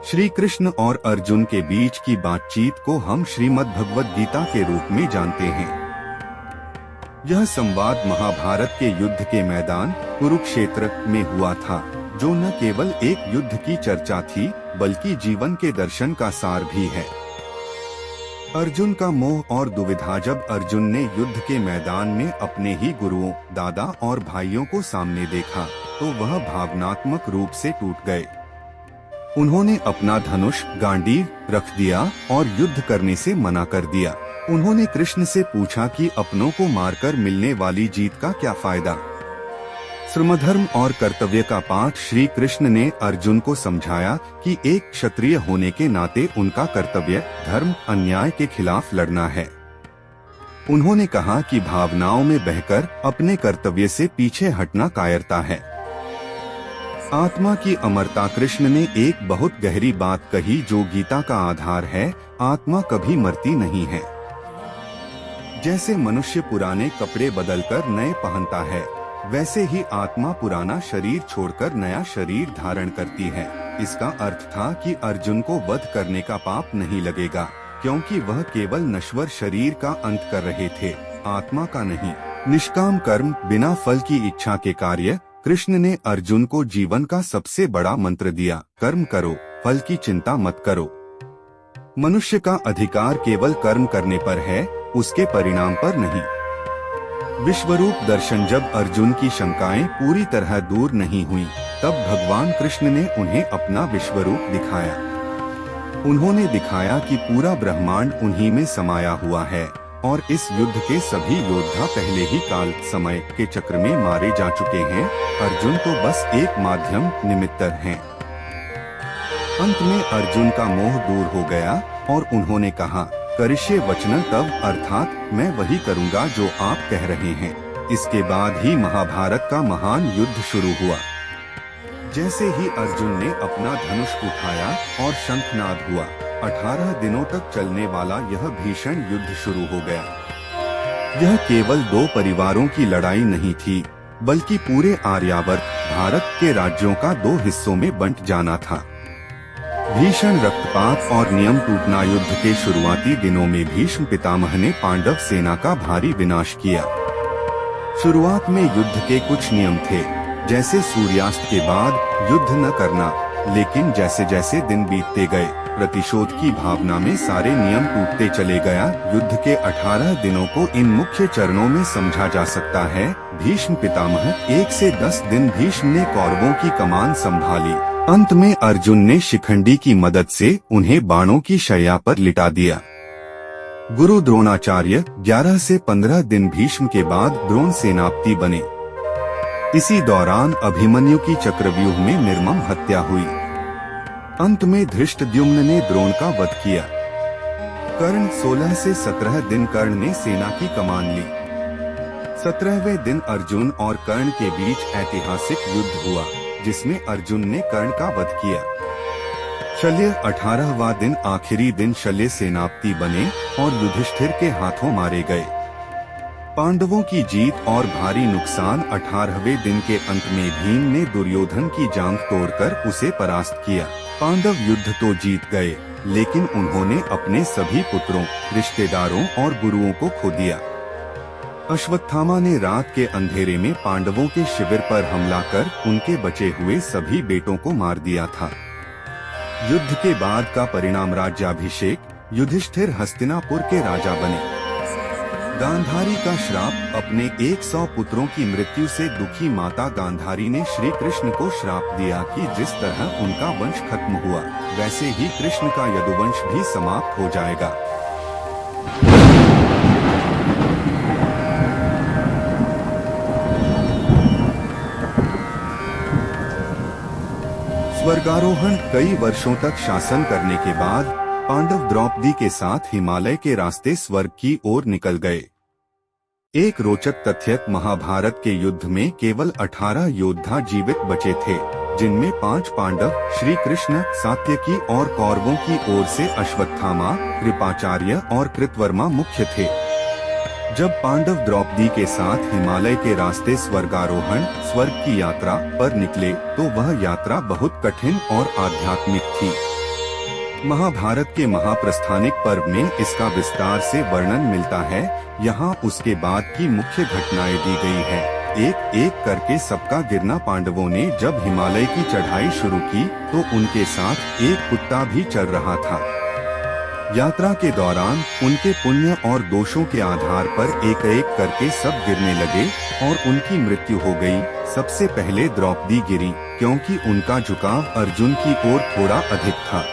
श्री कृष्ण और अर्जुन के बीच की बातचीत को हम श्रीमद् भगवद गीता के रूप में जानते हैं। यह संवाद महाभारत के युद्ध के मैदान कुरुक्षेत्र में हुआ था, जो न केवल एक युद्ध की चर्चा थी बल्कि जीवन के दर्शन का सार भी है। अर्जुन का मोह और दुविधा। जब अर्जुन ने युद्ध के मैदान में अपने ही गुरुओं, दादा और भाइयों को सामने देखा तो वह भावनात्मक रूप से टूट गए। उन्होंने अपना धनुष गांडीव रख दिया और युद्ध करने से मना कर दिया। उन्होंने कृष्ण से पूछा कि अपनों को मारकर मिलने वाली जीत का क्या फायदा। श्रमधर्म और कर्तव्य का पाठ श्री कृष्ण ने अर्जुन को समझाया कि एक क्षत्रिय होने के नाते उनका कर्तव्य धर्म अन्याय के खिलाफ लड़ना है। उन्होंने कहा कि भावनाओं में बहकर अपने कर्तव्य से पीछे हटना कायरता है। आत्मा की अमरता। कृष्ण ने एक बहुत गहरी बात कही जो गीता का आधार है। आत्मा कभी मरती नहीं है। जैसे मनुष्य पुराने कपड़े बदलकर नए पहनता है, वैसे ही आत्मा पुराना शरीर छोड़कर नया शरीर धारण करती है। इसका अर्थ था कि अर्जुन को वध करने का पाप नहीं लगेगा, क्योंकि वह केवल नश्वर शरीर का अंत कर रहे थे, आत्मा का नहीं। निष्काम कर्म, बिना फल की इच्छा के कार्य। कृष्ण ने अर्जुन को जीवन का सबसे बड़ा मंत्र दिया, कर्म करो, फल की चिंता मत करो। मनुष्य का अधिकार केवल कर्म करने पर है, उसके परिणाम पर नहीं। विश्वरूप दर्शन। जब अर्जुन की शंकाएं पूरी तरह दूर नहीं हुई, तब भगवान कृष्ण ने उन्हें अपना विश्वरूप दिखाया। उन्होंने दिखाया कि पूरा ब्रह्मांड उन्हीं में समाया हुआ है और इस युद्ध के सभी योद्धा पहले ही काल समय के चक्र में मारे जा चुके हैं। अर्जुन तो बस एक माध्यम निमित्त हैं। अंत में अर्जुन का मोह दूर हो गया और उन्होंने कहा, करिष्ये वचनं तव, अर्थात मैं वही करूंगा जो आप कह रहे हैं। इसके बाद ही महाभारत का महान युद्ध शुरू हुआ। जैसे ही अर्जुन ने अपना धनुष उठाया और शंखनाद हुआ, 18 दिनों तक चलने वाला यह भीषण युद्ध शुरू हो गया। यह केवल दो परिवारों की लड़ाई नहीं थी, बल्कि पूरे आर्यावर्त भारत के राज्यों का दो हिस्सों में बंट जाना था। भीषण रक्तपात और नियम टूटना। युद्ध के शुरुआती दिनों में भीष्म पितामह ने पांडव सेना का भारी विनाश किया। शुरुआत में युद्ध के कुछ नियम थे, जैसे सूर्यास्त के बाद युद्ध न करना, लेकिन जैसे जैसे दिन बीतते गए, प्रतिशोध की भावना में सारे नियम टूटते चले गया। युद्ध के 18 दिनों को इन मुख्य चरणों में समझा जा सकता है। भीष्म पितामह। 1 से 10 दिन भीष्म ने कौरवों की कमान संभाली। अंत में अर्जुन ने शिखंडी की मदद से उन्हें बाणों की शैया पर लिटा दिया। गुरु द्रोणाचार्य। 11 से 15 दिन भीष्म के बाद द्रोण सेनापति बने। इसी दौरान अभिमन्यु की चक्रव्यूह में निर्मम हत्या हुई। अंत में धृष्टद्युम्न ने द्रोण का वध किया। कर्ण। 16 से 17 दिन कर्ण ने सेना की कमान ली। 17वें दिन अर्जुन और कर्ण के बीच ऐतिहासिक युद्ध हुआ, जिसमें अर्जुन ने कर्ण का वध किया। शल्य। 18वां दिन आखिरी दिन शल्य सेनापति बने और युधिष्ठिर के हाथों मारे गए। पांडवों की जीत और भारी नुकसान। 18वें दिन के अंत में भीम ने दुर्योधन की जांघ तोड़कर उसे परास्त किया। पांडव युद्ध तो जीत गए, लेकिन उन्होंने अपने सभी पुत्रों, रिश्तेदारों और गुरुओं को खो दिया। अश्वत्थामा ने रात के अंधेरे में पांडवों के शिविर पर हमला कर उनके बचे हुए सभी बेटों को मार दिया था। युद्ध के बाद का परिणाम राज्याभिषेक। युधिष्ठिर हस्तिनापुर के राजा बने। गांधारी का श्राप। अपने 100 पुत्रों की मृत्यु से दुखी माता गांधारी ने श्री कृष्ण को श्राप दिया कि जिस तरह उनका वंश खत्म हुआ, वैसे ही कृष्ण का यदुवंश भी समाप्त हो जाएगा। स्वर्गारोहण। कई वर्षों तक शासन करने के बाद पांडव द्रौपदी के साथ हिमालय के रास्ते स्वर्ग की ओर निकल गए। एक रोचक तथ्य, महाभारत के युद्ध में केवल 18 योद्धा जीवित बचे थे, जिनमें 5 पांडव, श्री कृष्ण, सात्यकी और कौरवों की ओर से अश्वत्थामा, कृपाचार्य और कृतवर्मा मुख्य थे। जब पांडव द्रौपदी के साथ हिमालय के रास्ते स्वर्गारोहण स्वर्ग की यात्रा पर निकले, तो वह यात्रा बहुत कठिन और आध्यात्मिक थी। महाभारत के महाप्रस्थानिक पर्व में इसका विस्तार से वर्णन मिलता है। यहाँ उसके बाद की मुख्य घटनाएं दी गई है। एक एक करके सबका गिरना। पांडवों ने जब हिमालय की चढ़ाई शुरू की तो उनके साथ एक कुत्ता भी चल रहा था। यात्रा के दौरान उनके पुण्य और दोषों के आधार पर एक एक करके सब गिरने लगे और उनकी मृत्यु हो गई। सबसे पहले द्रौपदी गिरी, क्योंकि उनका झुकाव अर्जुन की ओर थोड़ा अधिक था।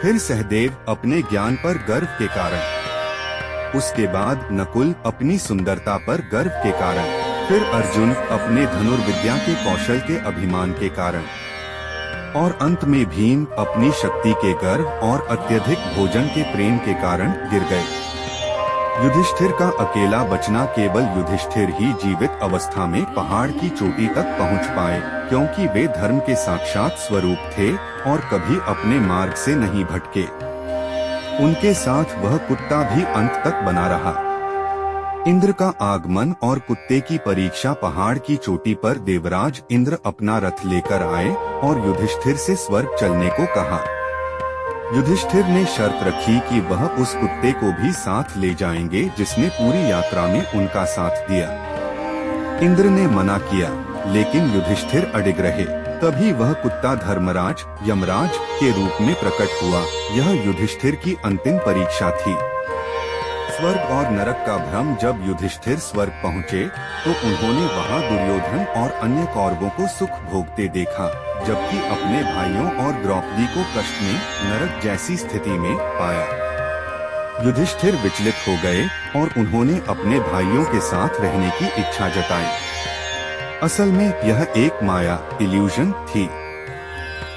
फिर सहदेव अपने ज्ञान पर गर्व के कारण। उसके बाद नकुल अपनी सुंदरता पर गर्व के कारण। फिर अर्जुन अपने धनुर्विद्या के कौशल के अभिमान के कारण। और अंत में भीम अपनी शक्ति के गर्व और अत्यधिक भोजन के प्रेम के कारण गिर गए। युधिष्ठिर का अकेला बचना। केवल युधिष्ठिर ही जीवित अवस्था में पहाड़ की चोटी तक पहुंच पाए, क्योंकि वे धर्म के साक्षात स्वरूप थे और कभी अपने मार्ग से नहीं भटके। उनके साथ वह कुत्ता भी अंत तक बना रहा। इंद्र का आगमन और कुत्ते की परीक्षा। पहाड़ की चोटी पर देवराज इंद्र अपना रथ लेकर आए और युधिष्ठिर से स्वर्ग चलने को कहा। युधिष्ठिर ने शर्त रखी कि वह उस कुत्ते को भी साथ ले जाएंगे जिसने पूरी यात्रा में उनका साथ दिया। इंद्र ने मना किया, लेकिन युधिष्ठिर अडिग रहे। तभी वह कुत्ता धर्मराज यमराज के रूप में प्रकट हुआ। यह युधिष्ठिर की अंतिम परीक्षा थी। स्वर्ग और नरक का भ्रम। जब युधिष्ठिर स्वर्ग पहुँचे तो उन्होंने वहाँ दुर्योधन और अन्य कौरवों को सुख भोगते देखा, जबकि अपने भाइयों और द्रौपदी को कष्ट में नरक जैसी स्थिति में पाया। युधिष्ठिर विचलित हो गए और उन्होंने अपने भाइयों के साथ रहने की इच्छा जताई। असल में यह एक माया इल्यूजन थी।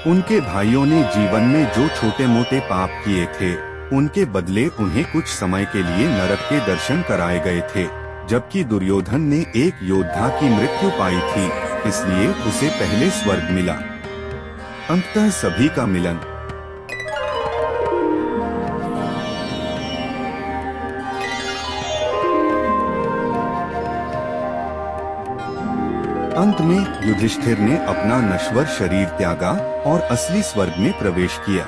उनके भाइयों ने जीवन में जो छोटे मोटे पाप किए थे उनके बदले उन्हें कुछ समय के लिए नरक के दर्शन कराए गए थे, जबकि दुर्योधन ने एक योद्धा की मृत्यु पाई थी, इसलिए उसे पहले स्वर्ग मिला। अंततः सभी का मिलन। अंत में युधिष्ठिर ने अपना नश्वर शरीर त्यागा और असली स्वर्ग में प्रवेश किया।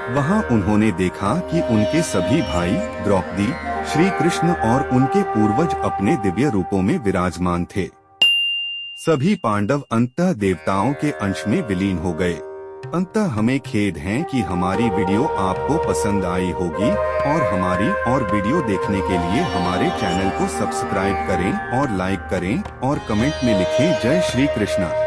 वहां उन्होंने देखा कि उनके सभी भाई, द्रौपदी, श्री कृष्ण और उनके पूर्वज अपने दिव्य रूपों में विराजमान थे। सभी पांडव अंततः देवताओं के अंश में विलीन हो गए। अंततः हमें खेद है कि हमारी वीडियो आपको पसंद आई होगी और हमारी और वीडियो देखने के लिए हमारे चैनल को सब्सक्राइब करें और लाइक करें और कमेंट में लिखें जय श्री कृष्ण।